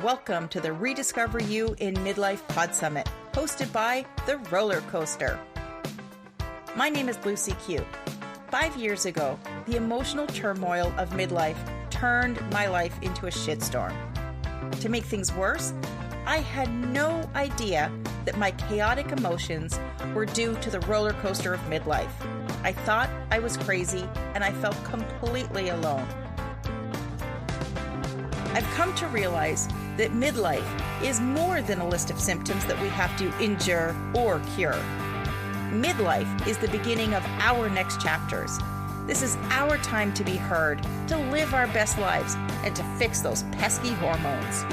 Welcome to the Rediscover You in Midlife Pod Summit, hosted by The Roller Coaster. My name is Lucy Q. 5 years ago, the emotional turmoil of midlife turned my life into a shitstorm. To make things worse, I had no idea that my chaotic emotions were due to the roller coaster of midlife. I thought I was crazy, and I felt completely alone. I've come to realize that midlife is more than a list of symptoms that we have to endure or cure. Midlife is the beginning of our next chapters. This is our time to be heard, to live our best lives, and to fix those pesky hormones.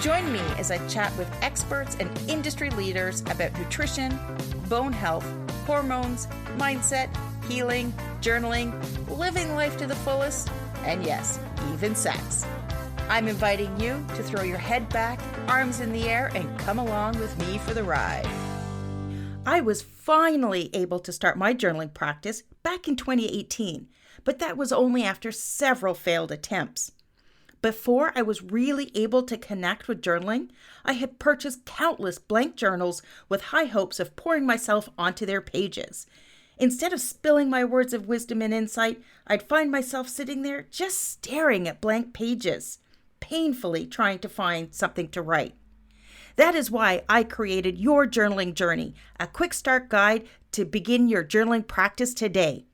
Join me as I chat with experts and industry leaders about nutrition, bone health, hormones, mindset, healing, journaling, living life to the fullest, and yes, even sex. I'm inviting you to throw your head back, arms in the air, and come along with me for the ride. I was finally able to start my journaling practice back in 2018, but that was only after several failed attempts. Before I was really able to connect with journaling, I had purchased countless blank journals with high hopes of pouring myself onto their pages. Instead of spilling my words of wisdom and insight, I'd find myself sitting there just staring at blank pages, painfully trying to find something to write. That is why I created Your Journaling Journey, a quick start guide to begin your journaling practice today.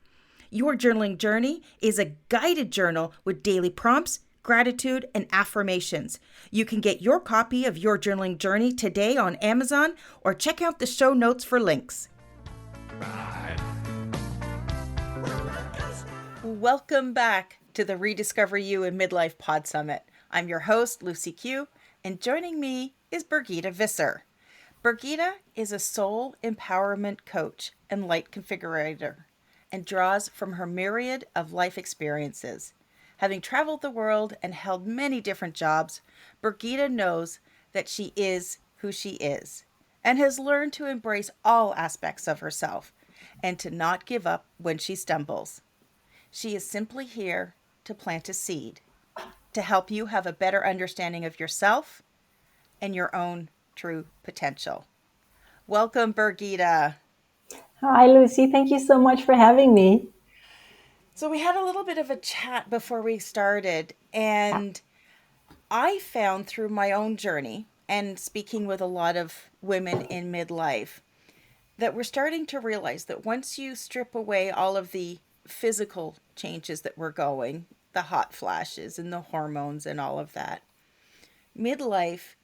Your Journaling Journey is a guided journal with daily prompts, gratitude, and affirmations. You can get your copy of Your Journaling Journey today on Amazon or check out the show notes for links. Welcome back to the Rediscover You in Midlife Pod Summit. I'm your host, Lucy Q, and joining me is Birgitta Visser. Birgitta is a soul empowerment coach and light configurator and draws from her myriad of life experiences. Having traveled the world and held many different jobs, Birgitta knows that she is who she is and has learned to embrace all aspects of herself and to not give up when she stumbles. She is simply here to plant a seed, to help you have a better understanding of yourself and your own true potential. Welcome, Birgitta. Hi, Lucy. Thank you so much for having me. So we had a little bit of a chat before we started, and I found through my own journey and speaking with a lot of women in midlife that we're starting to realize that once you strip away all of the physical changes that we're going, the hot flashes and the hormones and all of that, midlife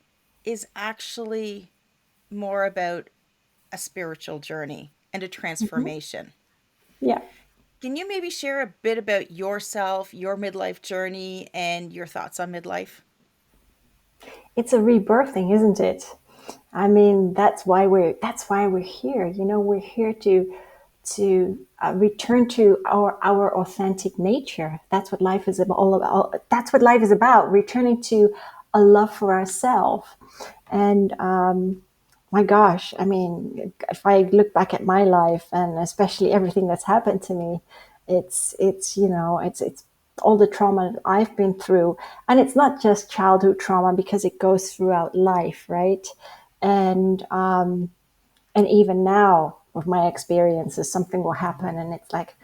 is actually more about a spiritual journey and a transformation. Yeah, Can you maybe share a bit about yourself, your midlife journey, and your thoughts on midlife? it's a rebirthing, isn't it? I mean, that's why we're here. We're here to return to our authentic nature. That's what life is all about. That's what life is about. Returning to a love for ourselves. And my gosh, I mean, if I look back at my life and especially everything that's happened to me, it's all the trauma that I've been through, and it's not just childhood trauma because it goes throughout life, right? And and even now with my experiences, something will happen, and it's like,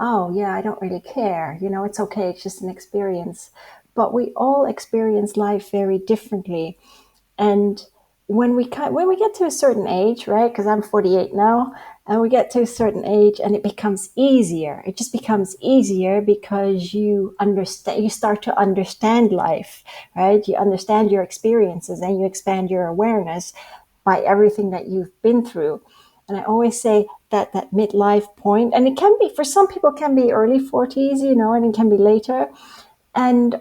oh yeah, I don't really care. It's okay. It's just an experience. But we all experience life very differently, and when we get to a certain age, right? Because I'm 48 now, and we get to a certain age, and it becomes easier. It just becomes easier because you understand. You start to understand life, right? You understand your experiences, and you expand your awareness by everything that you've been through. And I always say that midlife point, and it can be for some people, can be early 40s, and it can be later, and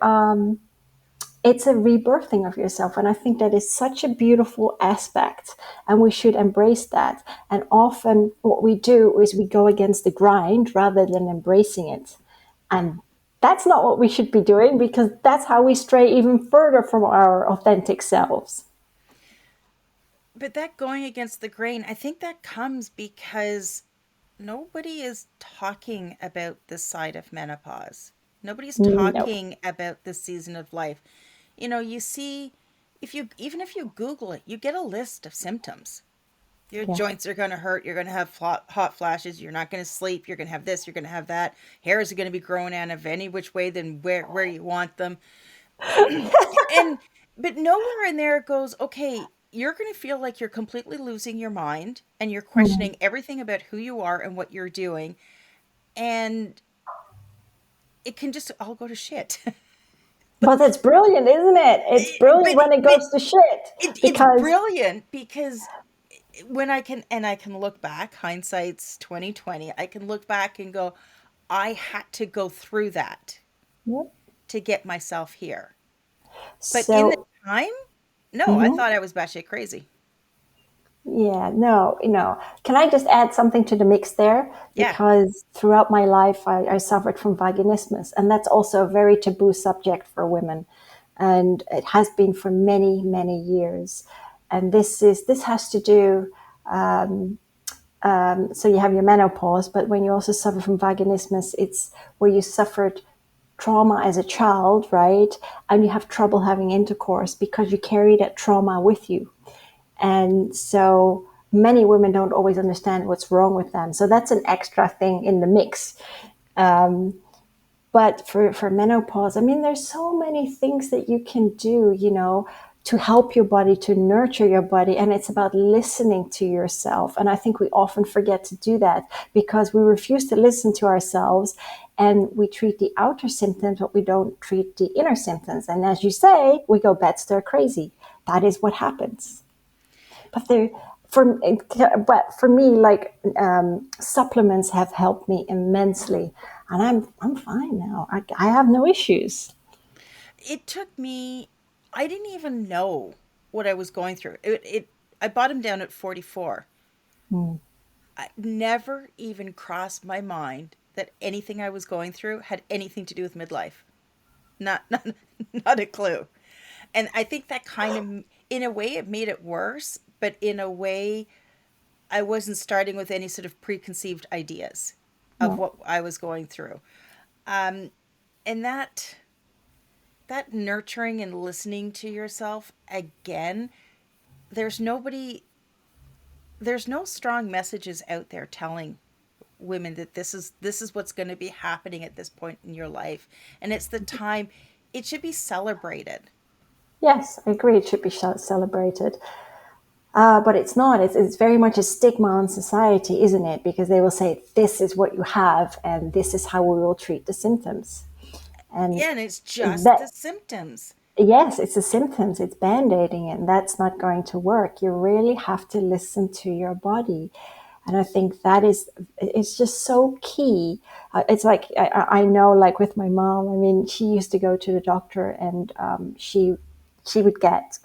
it's a rebirthing of yourself. And I think that is such a beautiful aspect, and we should embrace that. And often what we do is we go against the grind rather than embracing it. And that's not what we should be doing, because that's how we stray even further from our authentic selves. But that going against the grain, I think that comes because nobody is talking about the side of menopause. Nobody's Nope. talking about the season of life. You see, even if you Google it, you get a list of symptoms. Your Yeah. joints are going to hurt. You're going to have hot flashes. You're not going to sleep. You're going to have this. You're going to have that. Hairs are going to be growing out of any which way than where you want them. And but nowhere in there it goes, okay, you're going to feel like you're completely losing your mind and you're Mhm. questioning everything about who you are and what you're doing, and it can just all go to shit. But it's brilliant, isn't it? It's brilliant but when it but goes to shit it's because brilliant because when I can look back, hindsight's 2020, I can look back and go, I had to go through that Yep. to get myself here. But in the So, time, no, I mhm. thought I was batshit crazy. Yeah, no, can I just add something to the mix there? Yeah. Because throughout my life, I suffered from vaginismus, and that's also a very taboo subject for women. And it has been for many, many years. And this has to do, so you have your menopause, but when you also suffer from vaginismus, it's where you suffered trauma as a child, right? And you have trouble having intercourse because you carry that trauma with you. And so many women don't always understand what's wrong with them. So that's an extra thing in the mix. But for menopause, I mean, there's so many things that you can do, to help your body, to nurture your body. And it's about listening to yourself. And I think we often forget to do that because we refuse to listen to ourselves and we treat the outer symptoms, but we don't treat the inner symptoms. And as you say, we go bat stir crazy. That is what happens. But for for me, like supplements have helped me immensely, and I'm fine now. I have no issues. It took me, I didn't even know what I was going through. I bottomed down at 44. Mm. I never even crossed my mind that anything I was going through had anything to do with midlife. Not not a clue. And I think that kind of, in a way, it made it worse, but in a way, I wasn't starting with any sort of preconceived ideas of No. what I was going through. Um, and that nurturing and listening to yourself again, there's nobody, there's no strong messages out there telling women that this is what's going to be happening at this point in your life, and it's the time it should be celebrated. Yes, I agree. It should be celebrated, but it's not. It's very much a stigma on society, isn't it? Because they will say this is what you have, and this is how we will treat the symptoms. And Yeah, and it's just that the symptoms. yes, it's the symptoms, it's band-aiding it, and that's not going to work. You really have to listen to your body. And I think that is, it's just so key. It's like, I know, like with my mom, I mean, she used to go to the doctor and she would get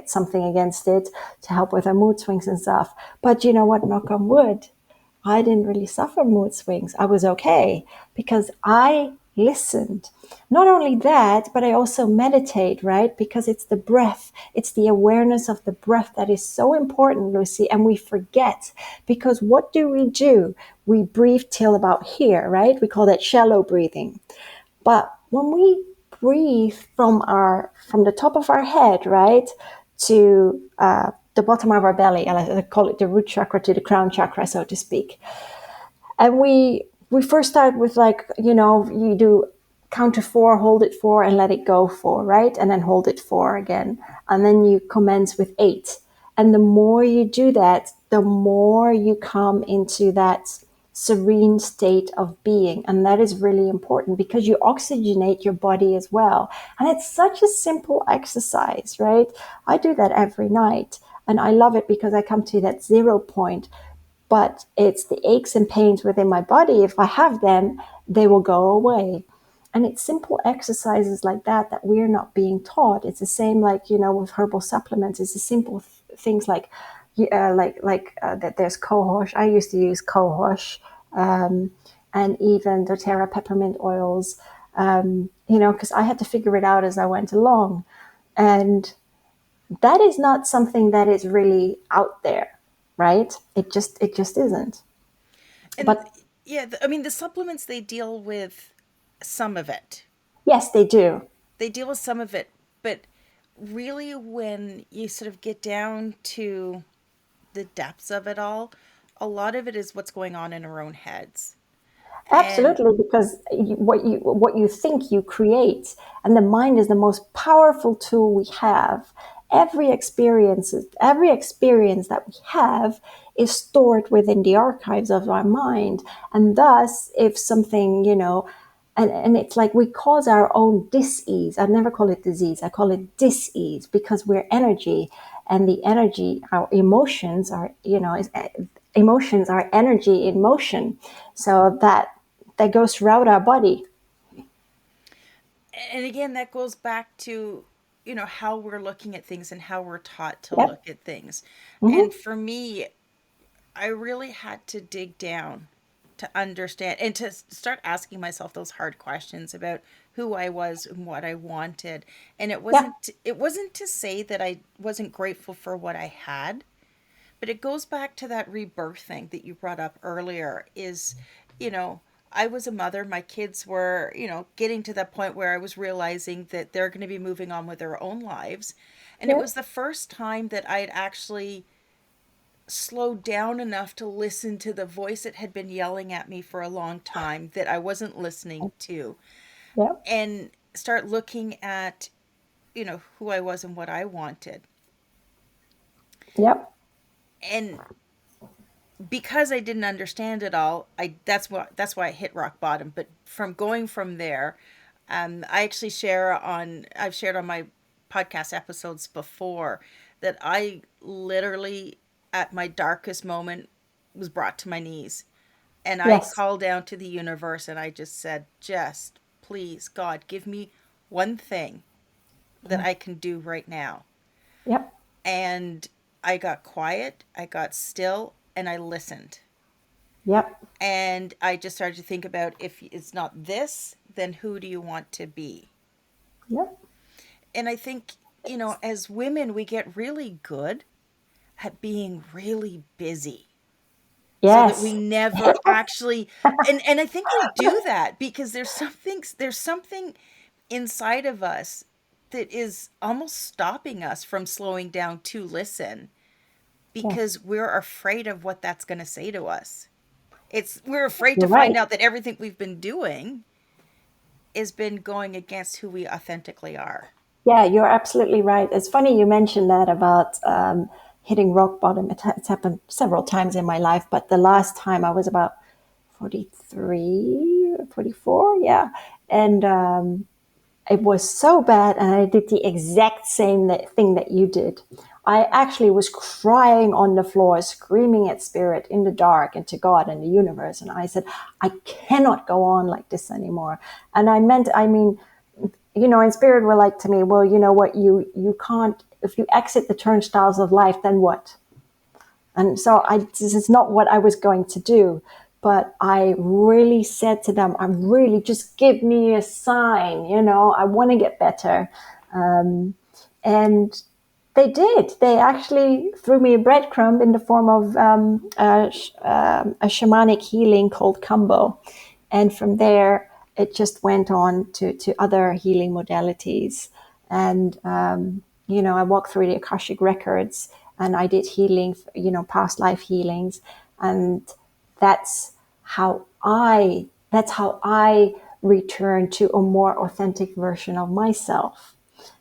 something against it to help with her mood swings and stuff. But you know what, knock on wood, I didn't really suffer mood swings. I was okay because I listened. Not only that, but I also meditate, right? Because it's the breath, it's the awareness of the breath that is so important, Lucy. And we forget because what do? We breathe till about here, right? We call that shallow breathing. But when we breathe from the top of our head, right, to the bottom of our belly, and I call it the root chakra to the crown chakra, so to speak. And we first start with, like, you do count to four, hold it four, and let it go four, right? And then hold it four again. And then you commence with eight. And the more you do that, the more you come into that serene state of being. And that is really important because you oxygenate your body as well. And it's such a simple exercise, right? I do that every night. And I love it because I come to that zero point, but it's the aches and pains within my body. If I have them, they will go away. And it's simple exercises like that that we're not being taught. It's the same, like, with herbal supplements. It's the simple things like that. There's cohosh. I used to use cohosh, and even doTERRA peppermint oils. Because I had to figure it out as I went along, and that is not something that is really out there, right? It just isn't. And But yeah, I mean, the supplements, they deal with some of it. yes, they do. They deal with some of it, but really, when you sort of get down to the depths of it all, a lot of it is what's going on in our own heads. And Absolutely, because what you think you create, and the mind is the most powerful tool we have. Every experience that we have is stored within the archives of our mind, and thus, if something, and it's like we cause our own dis-ease. I never call it disease. I call it dis-ease because we're energy, and the energy, our emotions are, emotions are energy in motion. So that goes throughout our body. and again, that goes back to, how we're looking at things and how we're taught to Yep. look at things. And Mm-hmm. for me, I really had to dig down to understand and to start asking myself those hard questions about who I was and what I wanted. And Yep. it wasn't to say that I wasn't grateful for what I had, but it goes back to that rebirthing that you brought up earlier is, you know, I was a mother. My kids were, getting to that point where I was realizing that they're going to be moving on with their own lives. And it Yep. was the first time that I had actually slowed down enough to listen to the voice that had been yelling at me for a long time that I wasn't listening to, Yep. and start looking at, who I was and what I wanted. Yep. And because I didn't understand it all, I that's why I hit rock bottom. But from going from there, I actually I've shared on my podcast episodes before that I literally at my darkest moment was brought to my knees, and I Yes. called down to the universe and I just said, just please God, give me one thing that Yeah. I can do right now. Yep. And I got quiet, I got still, and I listened. Yep. And I just started to think about, if it's not this, then who do you want to be? Yep. And I think, as women, we get really good at being really busy so that we Yes. never actually, and I think we do that because there's something inside of us that is almost stopping us from slowing down to listen, Yes. because we're afraid of what that's going to say to us. We're afraid to You're find right. out that everything we've been doing has been going against who we authentically are. Yeah, you're absolutely right. It's funny you mentioned that about hitting rock bottom. It's happened several times in my life, but the last time I was about 43, 44, yeah. And it was so bad, and I did the exact same thing that you did. I actually was crying on the floor, screaming at spirit in the dark and to God and the universe. And I said, I cannot go on like this anymore. And I mean, in spirit were like to me, well, you know what, you can't, if you exit the turnstiles of life, then what? And so this is not what I was going to do. But I really said to them, I really just give me a sign, I want to get better. And they did. They actually threw me a breadcrumb in the form of a shamanic healing called Kambo. And from there, it just went on to other healing modalities. And, I walked through the Akashic records and I did healing, past life healings. And that's how I return to a more authentic version of myself,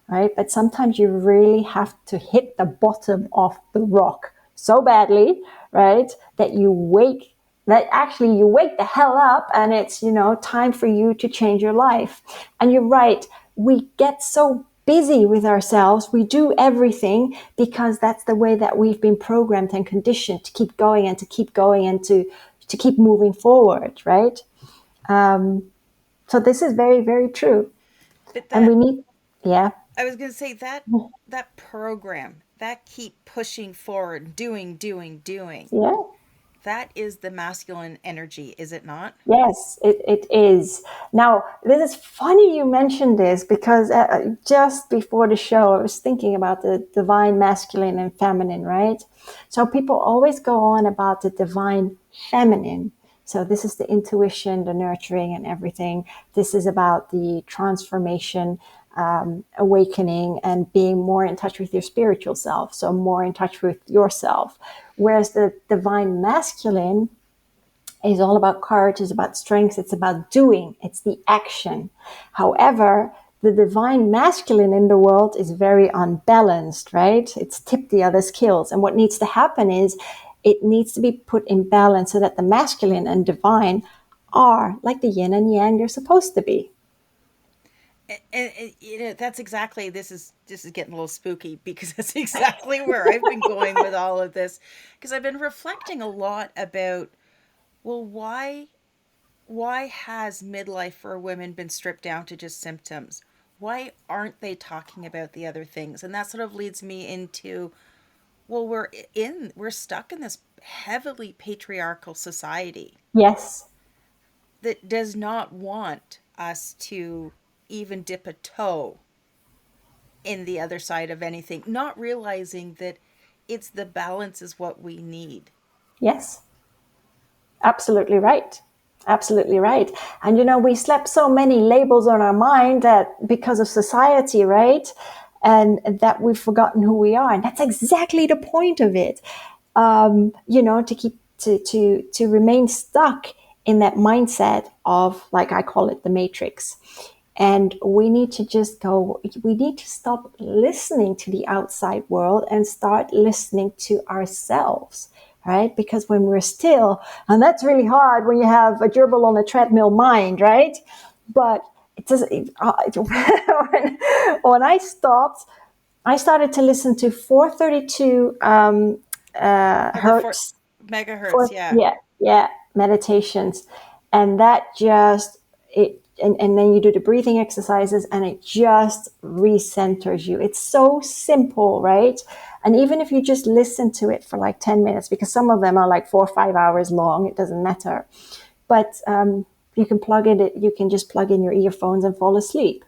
right? But sometimes you really have to hit the bottom of the rock so badly, right? That you wake the hell up, and it's, time for you to change your life. And you're right. We get so busy with ourselves. We do everything because that's the way that we've been programmed and conditioned to keep going and to keep going and to keep moving forward, right? So this is very, very true. But And we that need, yeah, I was going to say that program, that keep pushing forward, doing, yeah. that is the masculine energy, is it not? Yes, it is. Now, this is funny you mentioned this because just before the show, I was thinking about the divine masculine and feminine, right? So people always go on about the divine feminine. So this is the intuition, the nurturing, and everything. This is about the transformation. awakening and being more in touch with your spiritual self, so more in touch with yourself. Whereas the divine masculine is all about courage, it's about strength, it's about doing, it's the action. However, the divine masculine in the world is very unbalanced, right? It's tipped the other skills. And what needs to happen is it needs to be put in balance so that the masculine and divine are like the yin and yang they're supposed to be. And that's exactly, this is getting a little spooky because that's exactly where I've been going with all of this, because I've been reflecting a lot about, well, why has midlife for women been stripped down to just symptoms? Why aren't they talking about the other things? And that sort of leads me into, well, we're stuck in this heavily patriarchal society Yes. that does not want us to even dip a toe in the other side of anything, not realizing that it's the balance is what we need. Yes. Absolutely right. Absolutely right. And we slap so many labels on our mind that because of society, right? And that we've forgotten who we are. And that's exactly the point of it. To keep to remain stuck in that mindset of, like I call it, the matrix. And we need to we need to stop listening to the outside world and start listening to ourselves, right? Because when we're still, and that's really hard when you have a gerbil on a treadmill mind, right? But it does, when I started to listen to 432 Oh, the four hertz megahertz, for yeah. yeah meditations, and that just it and then you do the breathing exercises and it just recenters you. It's so simple, right? And even if you just listen to it for like 10 minutes, because some of them are like 4 or 5 hours long, it doesn't matter. But you can just plug in your earphones and fall asleep,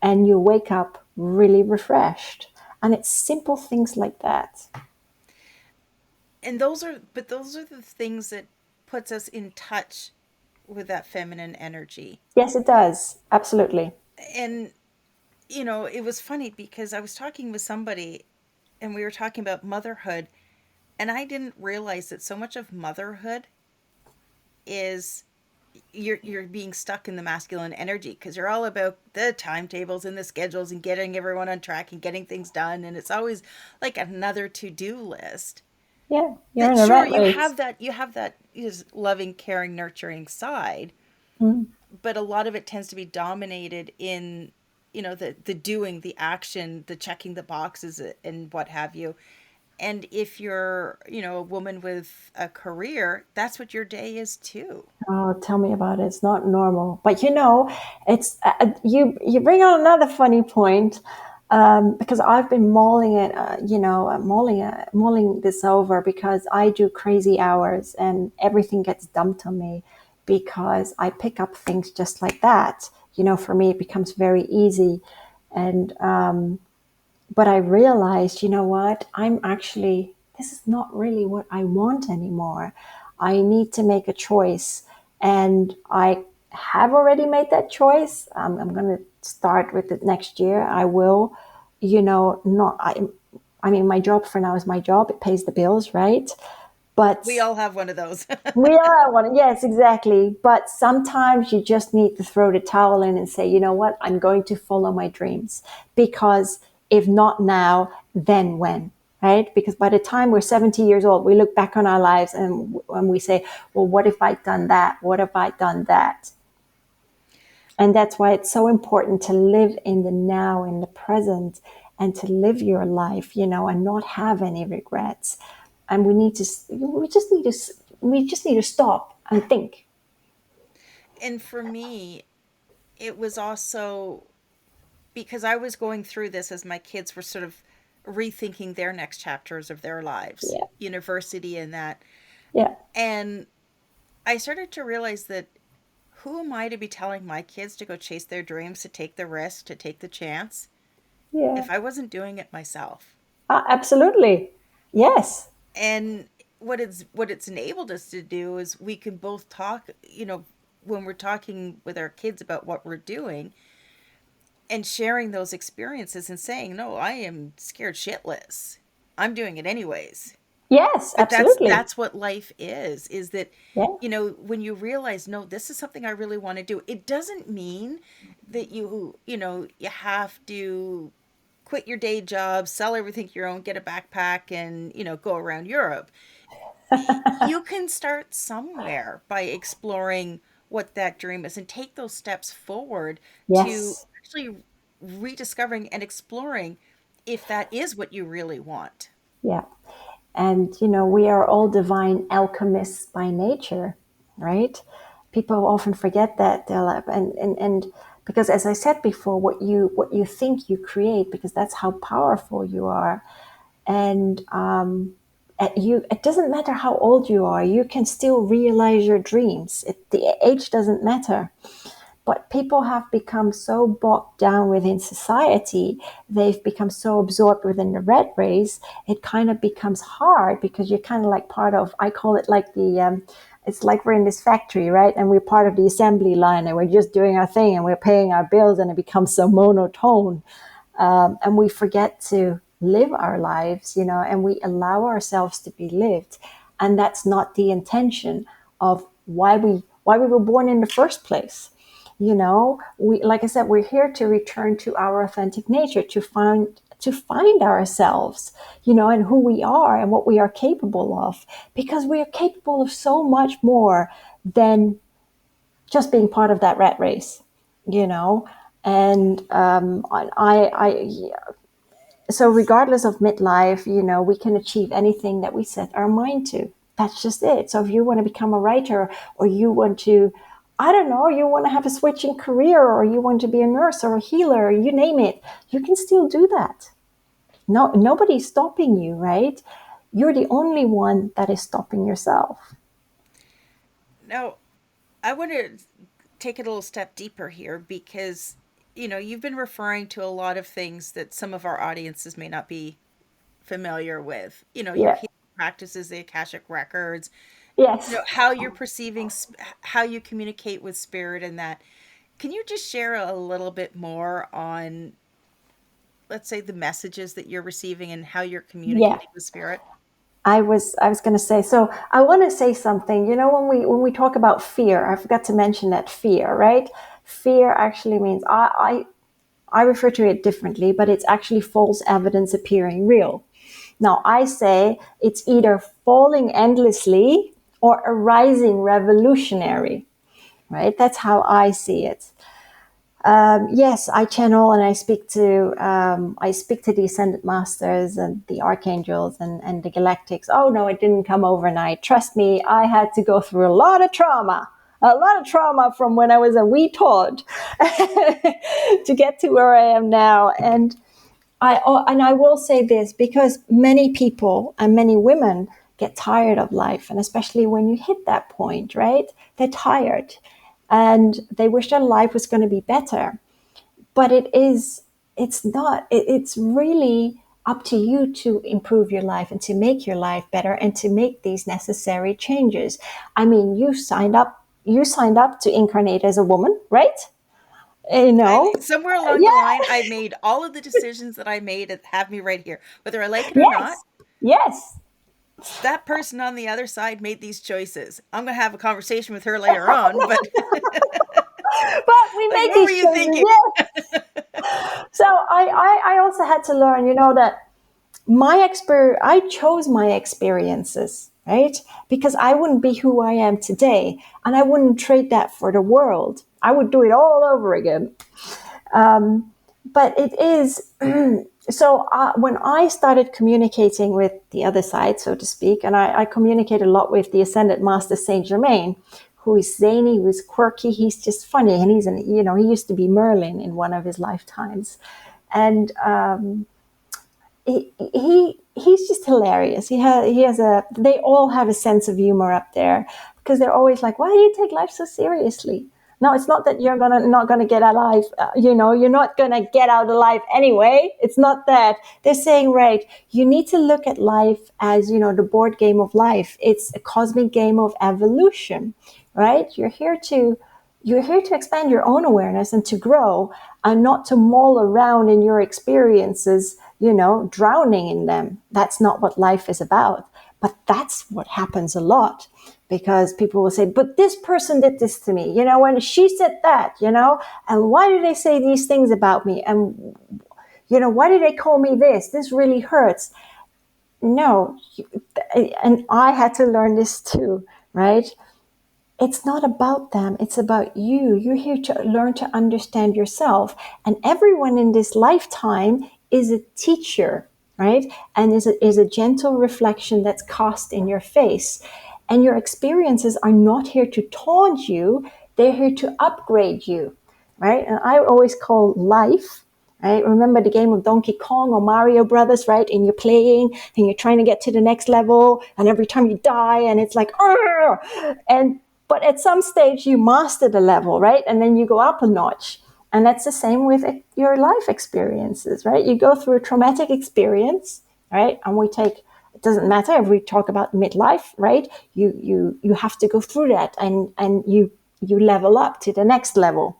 and you wake up really refreshed. And it's simple things like that. And those are the things that puts us in touch with that feminine energy. Yes, it does, absolutely. And it was funny because I was talking with somebody and we were talking about motherhood, and I didn't realize that so much of motherhood is you're being stuck in the masculine energy because you're all about the timetables and the schedules and getting everyone on track and getting things done, and it's always like another to-do list. Yeah, you're That in a sure, rat race. you have that is loving, caring, nurturing side, Mm. but a lot of it tends to be dominated in the doing, the action, the checking the boxes and what have you. And if you're a woman with a career, that's what your day is too. Oh, tell me about it. It's not normal. But it's you bring on another funny point, because I've been mulling it, mulling this over because I do crazy hours and everything gets dumped on me because I pick up things just like that. For me, it becomes very easy, and but I realized, what? This is not really what I want anymore. I need to make a choice. And I have already made that choice. I'm going to start with it next year. I will, not, I mean, my job for now is my job. It pays the bills, right? But We all have one of those. we are one. Yes, exactly. But sometimes you just need to throw the towel in and say, you know what? I'm going to follow my dreams, because if not now, then when? Right? Because by the time we're 70 years old, we look back on our lives and we say, well, what if I'd done that? What if I'd done that? And that's why it's so important to live in the now, in the present, and to live your life, and not have any regrets. And we just need to stop and think. And for me, it was also because I was going through this as my kids were sort of rethinking their next chapters of their lives, Yeah. university and that. Yeah. And I started to realize that who am I to be telling my kids to go chase their dreams, to take the risk, to take the chance, Yeah. if I wasn't doing it myself? Absolutely. Yes. And what it's enabled us to do is we can both talk, when we're talking with our kids about what we're doing, and sharing those experiences and saying, no, I am scared shitless. I'm doing it anyways. Yes, But absolutely. that's what life is that, Yeah. when you realize, no, this is something I really want to do. It doesn't mean that you have to quit your day job, sell everything you own, get a backpack, and go around Europe. You can start somewhere by exploring what that dream is and take those steps forward to Yes. actually rediscovering and exploring if that is what you really want. Yeah. And, we are all divine alchemists by nature, right? People often forget that. And because, as I said before, what you think you create, because that's how powerful you are. And it doesn't matter how old you are, you can still realize your dreams. The age doesn't matter. But people have become so bogged down within society, they've become so absorbed within the rat race, it kind of becomes hard because you're kind of like part of, I call it like it's like we're in this factory, right? And we're part of the assembly line and we're just doing our thing and we're paying our bills and it becomes so monotone. And we forget to live our lives, and we allow ourselves to be lived. And that's not the intention of why we were born in the first place. We, like I said, we're here to return to our authentic nature, to find ourselves, and who we are and what we are capable of, because we are capable of so much more than just being part of that rat race, you know. And so regardless of midlife, we can achieve anything that we set our mind to. That's just it. So if you want to become a writer, or you want to, I don't know, you want to have a switching career, or you want to be a nurse or a healer, you name it, you can still do that. No, nobody's stopping you, right? You're the only one that is stopping yourself. Now, I want to take it a little step deeper here because, you've been referring to a lot of things that some of our audiences may not be familiar with. Your Yeah. healing practices, the Akashic records, Yes. how you're perceiving, how you communicate with spirit and that. Can you just share a little bit more on, let's say, the messages that you're receiving and how you're Yeah. communicating with spirit? I was going to say, so I want to say something. When we talk about fear, I forgot to mention that fear, right? Fear actually means, I refer to it differently, but it's actually false evidence appearing real. Now, I say it's either falling endlessly or arising revolutionary, right? That's how I see it. Yes, I channel and I speak to the ascended masters and the archangels and the galactics. Oh no, it didn't come overnight. Trust me, I had to go through a lot of trauma from when I was a wee tot to get to where I am now. And I will say this, because many people and many women get tired of life, and especially when you hit that point, right? They're tired and they wish their life was going to be better. But it's not. It's really up to you to improve your life and to make your life better and to make these necessary changes. I mean, you signed up to incarnate as a woman, right? You know, Somewhere along the line, yeah, I made all of the decisions that I made that have me right here. Whether I like it or not, yes, yes. that person on the other side made these choices. I'm going to have a conversation with her later on, but But we like, make what were these you choices, thinking? yes. So I also had to learn, that I chose my experiences, right? Because I wouldn't be who I am today, and I wouldn't trade that for the world. I would do it all over again. But it is so when I started communicating with the other side, so to speak, and I communicate a lot with the Ascended Master Saint Germain, who is zany, who is quirky, he's just funny, and he used to be Merlin in one of his lifetimes, and he's just hilarious. They all have a sense of humor up there, because they're always like, why do you take life so seriously? No, it's not that you're not gonna get alive. You're not gonna get out alive anyway. It's not that. They're saying, right, you need to look at life as, the board game of life. It's a cosmic game of evolution, right? You're here to You're here to expand your own awareness and to grow, and not to mull around in your experiences, drowning in them. That's not what life is about. But that's what happens a lot, because people will say, but this person did this to me, when she said that, and why do they say these things about me? And, why do they call me this? This really hurts. No, and I had to learn this too, right? It's not about them, it's about you. You're here to learn to understand yourself. And everyone in this lifetime is a teacher, right? And is a gentle reflection that's cast in your face. And your experiences are not here to taunt you, they're here to upgrade you, right? And I always call life, right? Remember the game of Donkey Kong or Mario Brothers, right? And you're playing and you're trying to get to the next level, and every time you die, and it's like, "Argh!" and but at some stage you master the level, right? And then you go up a notch. And that's the same with your life experiences, right? You go through a traumatic experience, right? And it doesn't matter if we talk about midlife, right? You have to go through that, and you level up to the next level.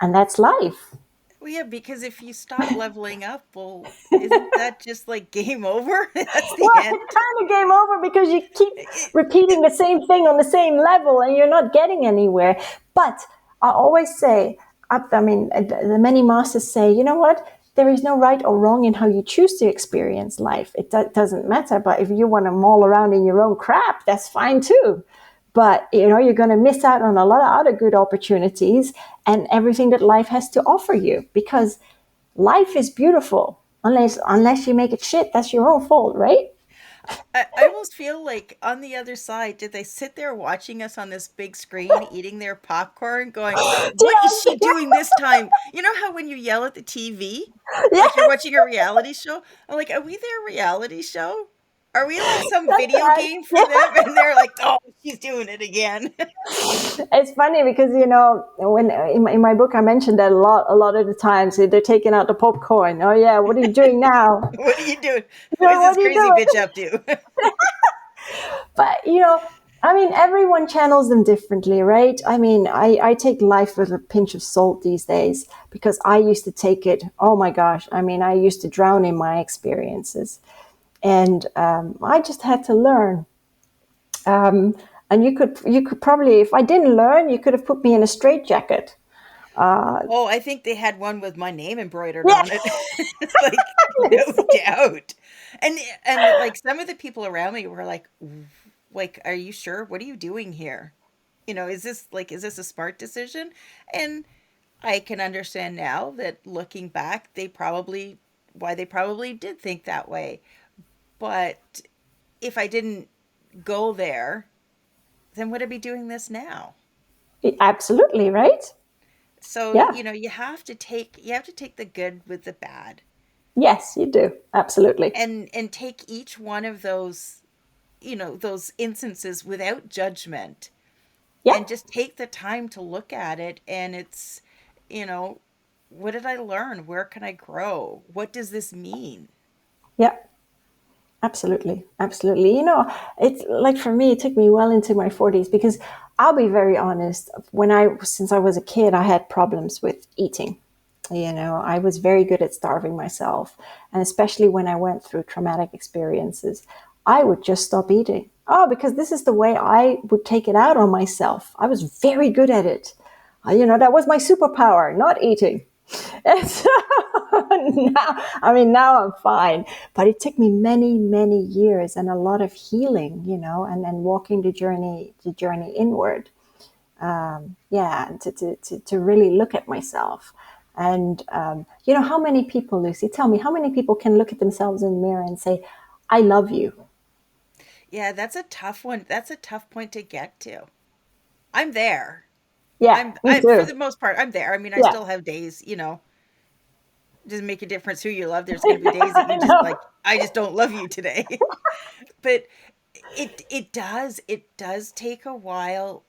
And that's life. Well, yeah, because if you stop leveling up, well, isn't that just like game over? That's the Well, end. it's kind of game over because you keep It, repeating the same thing on the same level and you're not getting anywhere. But I always say, the many masters say, you know what? There is no right or wrong in how you choose to experience life. It doesn't matter. But if you want to maul around in your own crap, that's fine too. But you're going to miss out on a lot of other good opportunities and everything that life has to offer you, because life is beautiful. Unless you make it shit, that's your own fault, right? I almost feel like on the other side, did they sit there watching us on this big screen, eating their popcorn, going, "What is she Yes, doing this time?" You know how when you yell at the TV, like you're yes, watching a reality show? I'm like, are we their reality show? Are we like some that's video right. game for Yeah. them? And they're like, "Oh, she's doing it again." It's funny because when in my book I mentioned that a lot of the times they're taking out the popcorn. Oh yeah, what are you doing now? What are you doing? What is What this are you crazy doing? bitch up to? But everyone channels them differently, right? I take life with a pinch of salt these days, because I used to take it. Oh my gosh! I used to drown in my experiences, and I just had to learn. Um, and you could probably, if I didn't learn, you could have put me in a straitjacket. Oh, I think they had one with my name embroidered Yeah, on it. Like, no doubt. And like some of the people around me were like, are you sure? What are you doing here? Is this a smart decision? And I can understand now that looking back, they probably did think that way. But if I didn't go there, then would I be doing this now? absolutely right. So, Yeah, you have to take the good with the bad, yes, you do absolutely. and take each one of those instances without judgment, Yeah, and just take the time to look at it, and it's you know what did I learn? Where can I grow? What does this mean? yeah, absolutely, absolutely. It's like, for me, it took me well into my 40s, because I'll be very honest. Since I was a kid, I had problems with eating. I was very good at starving myself, and especially when I went through traumatic experiences, I would just stop eating. Oh, because this is the way I would take it out on myself. I was very good at it. That was my superpower, not eating. And so now I'm fine. But it took me many, many years and a lot of healing, and then walking the journey inward. Yeah, and to really look at myself. And how many people, Lucy, tell me, how many people can look at themselves in the mirror and say, I love you? Yeah, that's a tough one. That's a tough point to get to. I'm there. Yeah, I'm me I For too. the most part, I'm there. I mean, I Yeah. still have days, doesn't make a difference who you love. There's going to be days that you I just know. like, I just don't love you today. But it does take a while,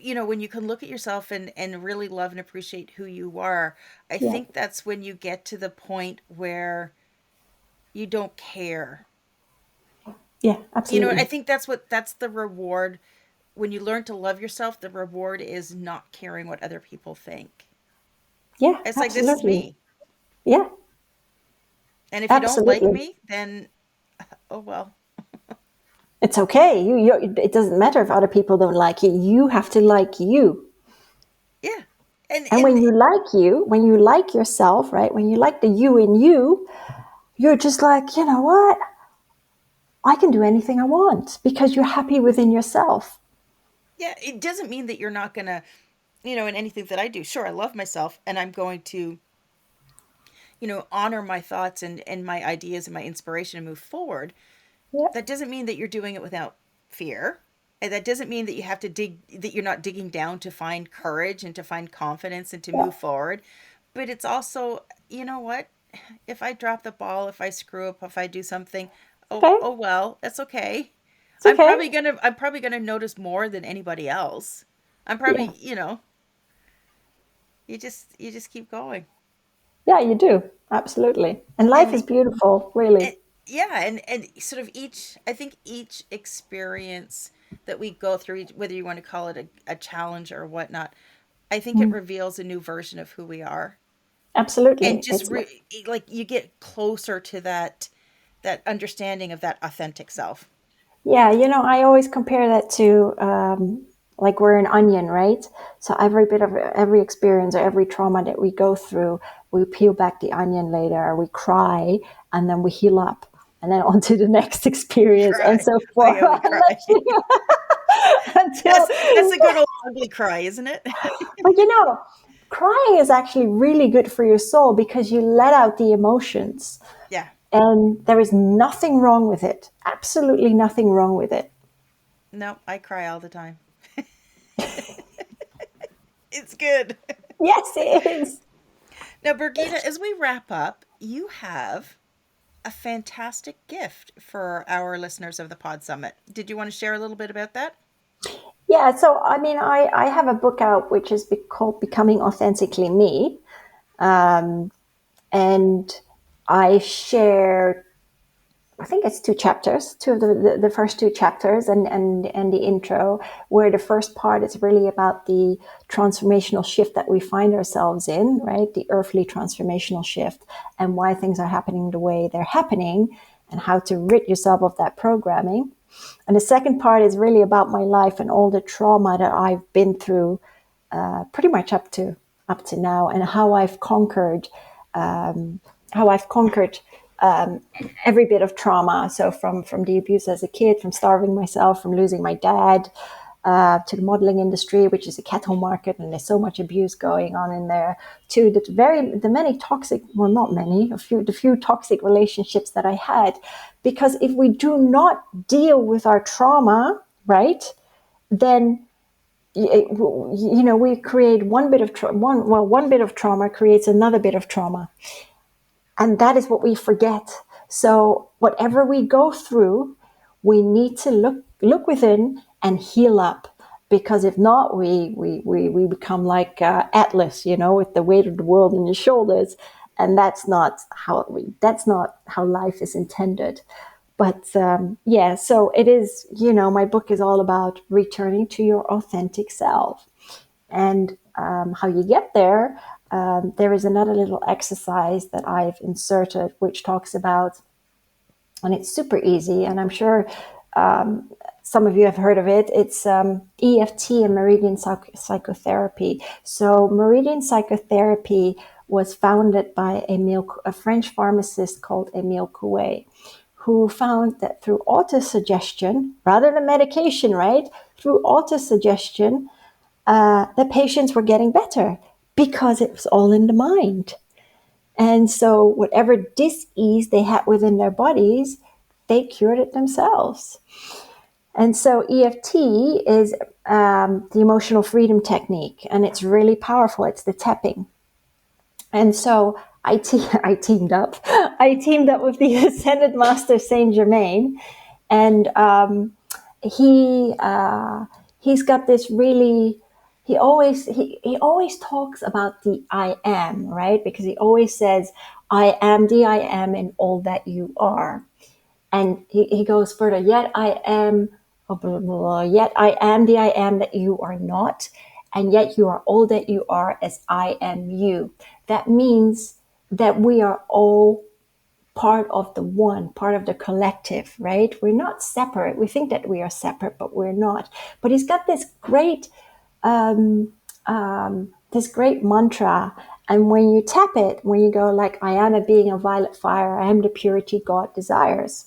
when you can look at yourself and really love and appreciate who you are. I Yeah. think that's when you get to the point where you don't care. Yeah, I absolutely. think that's the reward when you learn to love yourself, the reward is not caring what other people think. Yeah, It's like, this is absolutely. me. Yeah, And if you don't like absolutely. me, then, oh well. It's okay. It doesn't matter if other people don't like you. You have to like you. Yeah. And, And and when you like you, when you like yourself, right? When you like the you in you, you're just like, you know what? I can do anything I want because you're happy within yourself. yeah, it doesn't mean that you're not going to, in anything that I do. Sure, I love myself and I'm going to, honor my thoughts and my ideas and my inspiration and move forward. Yeah. That doesn't mean that you're doing it without fear. And that doesn't mean that you have to that you're not digging down to find courage and to find confidence and to Yeah. move forward. But it's also, you know what? If I drop the ball, if I screw up, if I do something, oh, Okay. oh well, that's okay. It's okay. I'm probably gonna notice more than anybody else. I'm probably, Yeah. you just keep going. Yeah, you do. Absolutely. And life And is beautiful, really. and yeah, and sort of I think each experience that we go through, whether you want to call it a challenge or whatnot, I think it Mm. reveals a new version of who we are. And Absolutely. just like you get closer to that understanding of that authentic self. Yeah, I always compare that to like we're an onion, right? So every bit of every experience or every trauma that we go through, we peel back the onion later, we cry, and then we heal up, and then on to the next experience, and Cry. so Oh forth yeah, we cry. until. That's a good old ugly cry, isn't it? But crying is actually really good for your soul because you let out the emotions, Yeah. and there is nothing wrong with it. Absolutely nothing wrong with it. No, I cry all the time. It's good. Yes, it is. Now, Birgitta, as we wrap up, you have a fantastic gift for our listeners of the Pod Summit. Did you want to share a little bit about that? Yeah, so I mean, I have a book out which is called Becoming Authentically Me. And I share, I think it's two of the first two chapters and the intro, where the first part is really about the transformational shift that we find ourselves in, right? The earthly transformational shift and why things are happening the way they're happening and how to rid yourself of that programming. And the second part is really about my life and all the trauma that I've been through, pretty much up to now, and how I've conquered every bit of trauma. So from the abuse as a kid, from starving myself, from losing my dad, to the modeling industry, which is a cattle market, and there's so much abuse going on in there. To the many toxic, well, not many, the few toxic relationships that I had, because if we do not deal with our trauma, right, then we create one bit of one bit of trauma creates another bit of trauma, and that is what we forget. So whatever we go through, we need to look within and heal up. Because if not, we become like Atlas, with the weight of the world on your shoulders, and that's not how life is intended. But yeah, so it is. My book is all about returning to your authentic self, and how you get there. There is another little exercise that I've inserted, which talks about, and it's super easy, and I'm sure some of you have heard of it. It's EFT and meridian psychotherapy. So meridian psychotherapy was founded by a French pharmacist called Emile Coué, who found that through autosuggestion, rather than medication, right? Through autosuggestion, the patients were getting better because it was all in the mind. And so, whatever dis-ease they had within their bodies, they cured it themselves. And so, EFT is the emotional freedom technique, and it's really powerful. It's the tapping. And so, I teamed up. I teamed up with the Ascended Master Saint Germain, and he's got this really. He always talks about the I am, right? Because he always says, I am the I am in all that you are. And he goes further, yet I am oh, blah, blah, blah. Yet I am the I am that you are not. And yet you are all that you are as I am you. That means that we are all part of the one, part of the collective, right? We're not separate. We think that we are separate, but we're not. But he's got this great mantra. And when you tap it, when you go like, I am a being of violet fire, I am the purity God desires.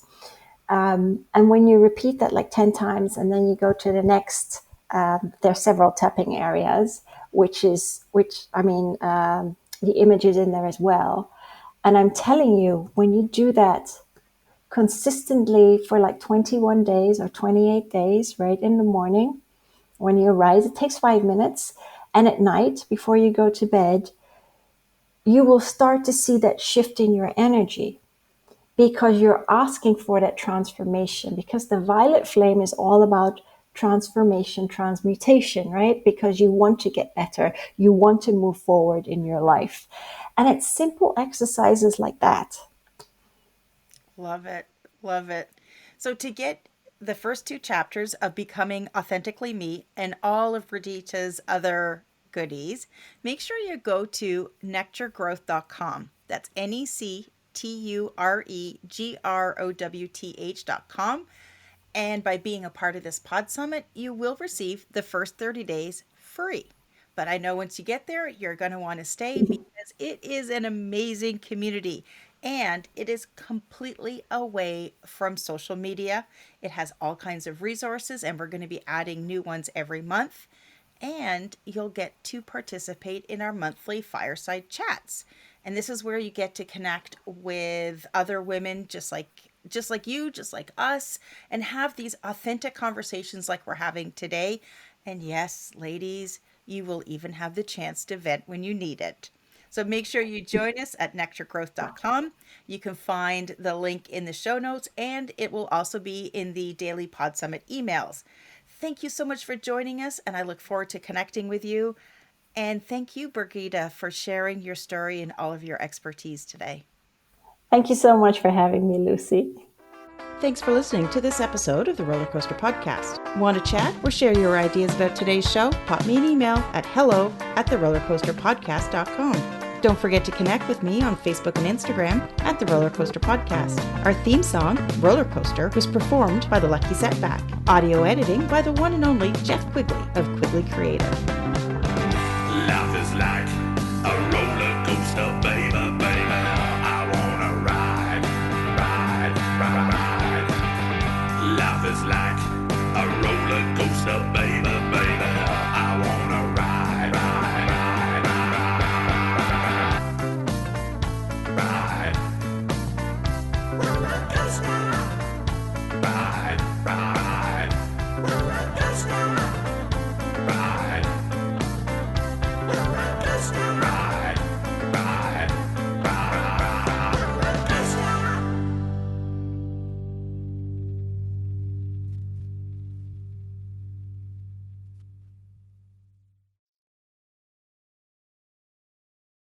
And when you repeat that like 10 times, and then you go to the next, there are several tapping areas, the image is in there as well. And I'm telling you, when you do that consistently for like 21 days or 28 days, right in the morning, when you arise, it takes 5 minutes. And at night, before you go to bed, you will start to see that shift in your energy because you're asking for that transformation. Because the violet flame is all about transformation, transmutation, right? Because you want to get better, you want to move forward in your life. And it's simple exercises like that. Love it. Love it. So, to get the first two chapters of Becoming Authentically Me and all of Brigitta's other goodies, make sure you go to nectargrowth.com. That's necturogrowth.com. And by being a part of this Pod Summit, you will receive the first 30 days free. But I know once you get there, you're going to want to stay because it is an amazing community and it is completely away from social media. It has all kinds of resources, and we're going to be adding new ones every month. And you'll get to participate in our monthly fireside chats. And this is where you get to connect with other women just like you, just like us, and have these authentic conversations like we're having today. And yes, ladies, you will even have the chance to vent when you need it. So make sure you join us at nectargrowth.com. You can find the link in the show notes, and it will also be in the daily Pod Summit emails. Thank you so much for joining us, and I look forward to connecting with you. And thank you, Birgitta, for sharing your story and all of your expertise today. Thank you so much for having me, Lucy. Thanks for listening to this episode of the Roller Coaster Podcast. Want to chat or share your ideas about today's show? Pop me an email at hello@therollercoasterpodcast.com. Don't forget to connect with me on Facebook and Instagram at The Roller Coaster Podcast. Our theme song, Roller Coaster, was performed by The Lucky Setback. Audio editing by the one and only Jeff Quigley of Quigley Creator.